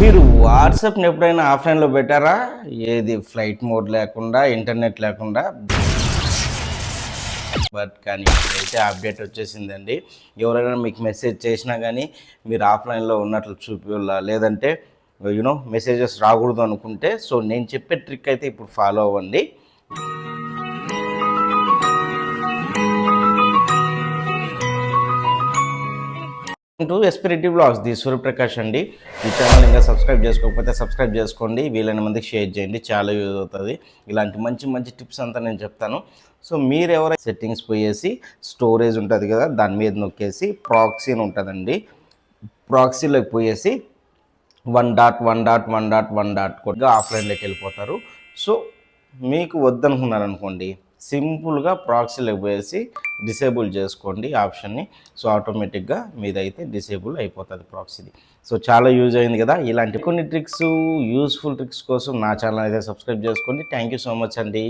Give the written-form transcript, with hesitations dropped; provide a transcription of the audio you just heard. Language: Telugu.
మీరు వాట్సాప్ని ఎప్పుడైనా ఆఫ్లైన్లో పెట్టారా? ఏది ఫ్లైట్ మోడ్ లేకుండా, ఇంటర్నెట్ లేకుండా. కానీ ఇప్పుడైతే అప్డేట్ వచ్చేసిందండి. ఎవరైనా మీకు మెసేజ్ చేసినా కానీ మీరు ఆఫ్లైన్లో ఉన్నట్లు చూపిలా, లేదంటే మెసేజెస్ రాకూడదు అనుకుంటే, సో నేను చెప్పే ట్రిక్ అయితే ఇప్పుడు ఫాలో అవ్వండి. ఎస్పిరిటివ్ బ్లాగ్స్ ది సూర్యప్రకాష్ అండి. ఈ ఛానల్ ఇంకా సబ్స్క్రైబ్ చేసుకోకపోతే సబ్స్క్రైబ్ చేసుకోండి, వీలైన మందికి షేర్ చేయండి, చాలా యూజ్ అవుతుంది. ఇలాంటి మంచి మంచి టిప్స్ అంతా నేను చెప్తాను. సో మీరు ఎవరైనా సెట్టింగ్స్ పోయేసి స్టోరేజ్ ఉంటుంది కదా, దాని మీద నొక్కేసి ప్రాక్సీ అని ఉంటుందండి, ప్రాక్సీలోకి పోయేసి 1.1.1.1 కొద్దిగా ఆఫ్లైన్లోకి వెళ్ళిపోతారు. సో మీకు వద్దనుకున్నారనుకోండి, సింపుల్గా ప్రాక్సీలోకి పోయేసి డిసేబుల్ చేసుకోండి ఆప్షన్ని. సో ఆటోమేటిక్గా మీదైతే డిసేబుల్ అయిపోతుంది ప్రాక్సీది. సో చాలా యూజ్ అయింది కదా. ఇలాంటి కొన్ని ట్రిక్స్, యూస్ఫుల్ ట్రిక్స్ కోసం నా ఛానల్ అయితే సబ్స్క్రైబ్ చేసుకోండి. థ్యాంక్ యూ సో మచ్ అండి.